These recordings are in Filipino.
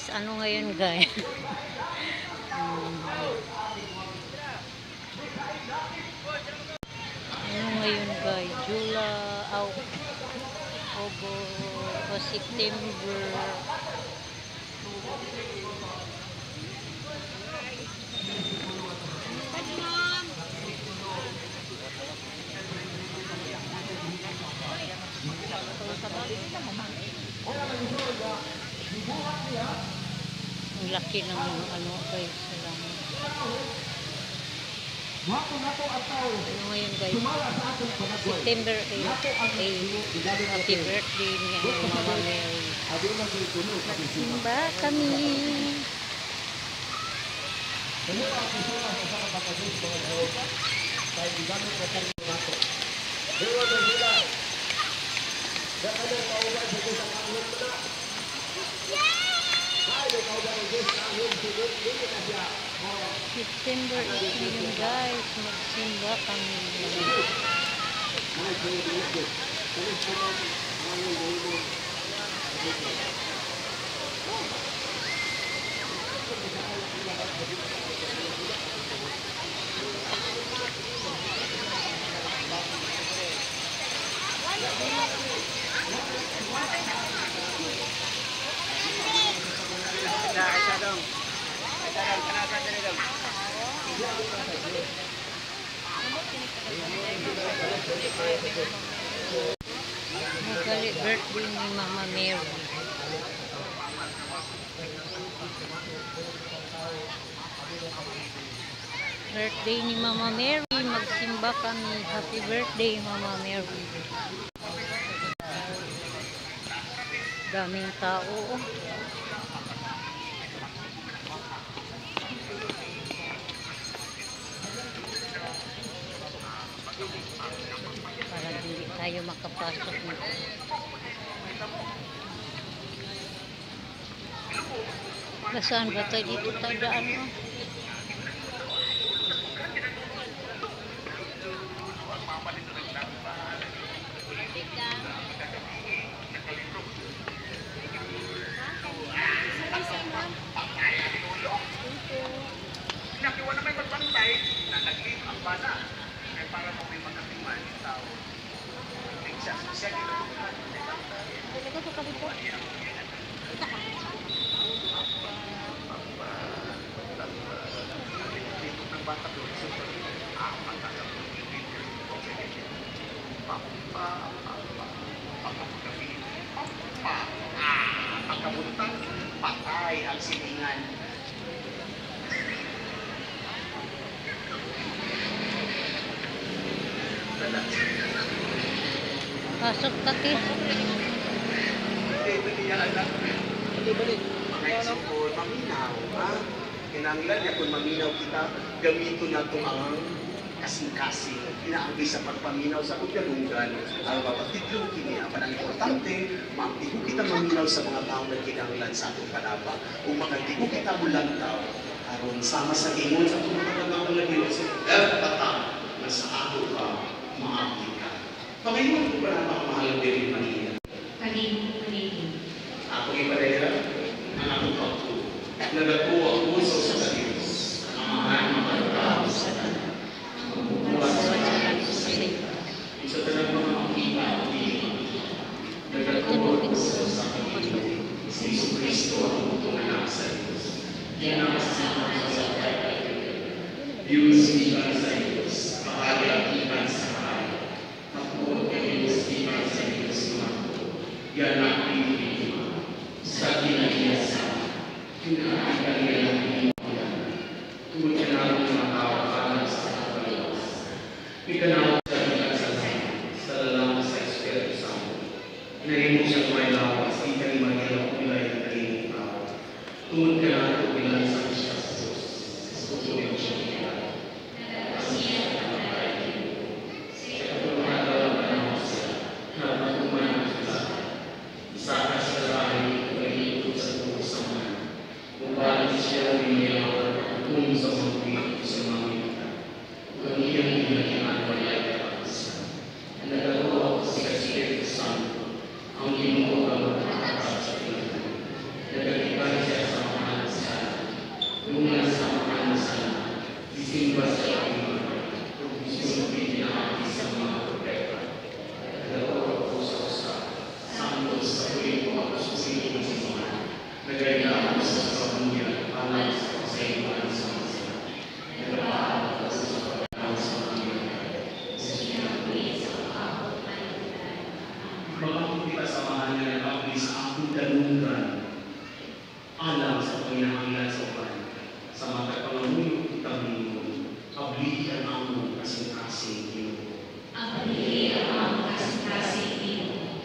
Ano ngayon guys? Ano ngayon guys? August o September. Ang laki ng ano guys, salamat. Ano ngayon guys? September 8. Happy birthday niya Mama Mary. Simba kami. September 8 ngayon guys, magsimba kami. Magalit birthday ni Mama Mary. Birthday ni Mama Mary, magsimba kami. Happy birthday Mama Mary. Daming tao. Para hindi tayo makapasok nito. Saan ba tayo dito tayo daan mo? Nakiwa na may magbantay na nag-leave ang bana para mo may magkatiman yung tao. Siya dito ng bata doon pagkabuntang patay ang silingan. Pasok kaki. Pangaysikon, maminaw. Kinanglan niya kung maminaw kita, gamito na ito ang kasing-kasing. Pinaagay sa pagpaminaw sa kutyanunggan. Ang mapagtitlong kini, ang importante, maagtigo kita maminaw sa mga tao na kinanglan sa atong panaba. Kung makagtigo kita mulantaw, aron sama sa ingon sa itong mga tao na Diyos, patang na sa ato ka, maagti ka. Panginoon ko ba na mahal din Maria? Ako ipadera, ang akong pagko. Nagako ang puso sa Diyos. Ang mahal mapagkakaw sa tanan. Magbubuhat sa tanan sa iyo. Sa tanan mga makita ang dilim. Nagako ang puso sa Panginoon. Si Jesucristo ang utong anak sa Diyos. Yan ang kasama sa tayo. Diyos iban sa Diyos. Mahal ang iban sa mahal. Yan ang pinipin sa kinagiyasa, kinakagalian ng inuyan, tungkol ka namin mga kawakan sa kapaliwas. Ikanawag sa pinagsasayan, sa lalaki sa Espiritu Santo. Inahimog siya kumay lawas, di ka ni Maria kumilay ng kalimong tao. Tungkol ka namin kumilay sa siya sa Diyos, susunod siya kumilay. Ang Nagayaan sa kabuyan, alam sa kasayuan sa masya. Nagpapaan sa pagkakaw sa Magkakong kita samahan niya ng abli sa akong dalungan. Alam sa panginahanglan sa upan. Sa mga pangamuyo kitang Ginoo, abli ang among kasing-kasing Ginoo. Abli ang among kasing-kasing Ginoo.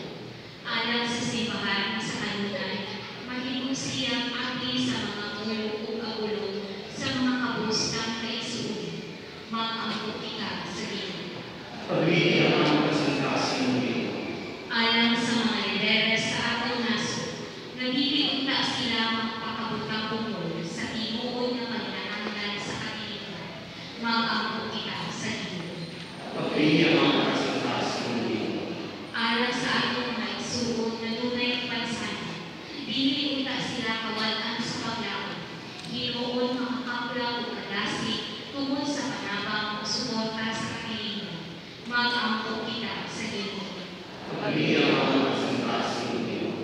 Alam sa simbahan sa kanunan, mahigong siyang abli sa mga ulo o kaulo sa mga kabustang kaisunin. Mag-angkot kita sa Ginoo. Abli ang among kasing-kasing Ginoo. Alam sa mga lideres sa atong naso, nagbibigunta sila magpakabutang bungol sa tibuon na paglalanggan sa katiliran. Mag-angkot kita sa Ginoo. Abli ang among kasing-kasing Ginoo. Alam sa atong naigsuon na dunay pansanan, dili unta sila kawalan sa paglaon. Hinuon makakapla o kadasi tungkol sa panabang o suporta sa katiliran. Mag-angkot kita sa Ginoo. Abli ang among kasing-kasing Ginoo.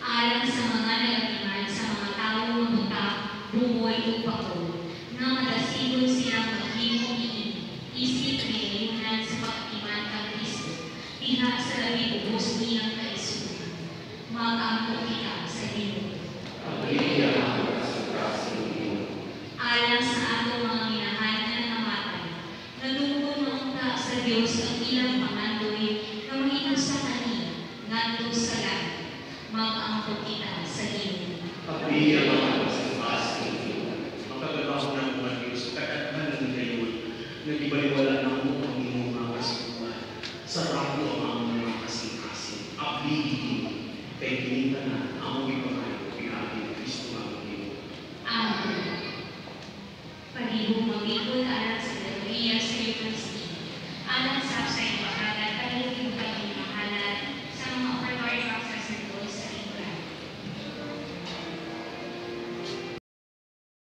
Alam sa mga nalatiman sa mga taong mabuta, bumoy o bakol, na madasigon silang maghimong isip pinayunan sa pagtiman kang Kristo, diha sa labing ubos niyang kaisunan. Mag-angkot kita sa Ginoo. Abli ang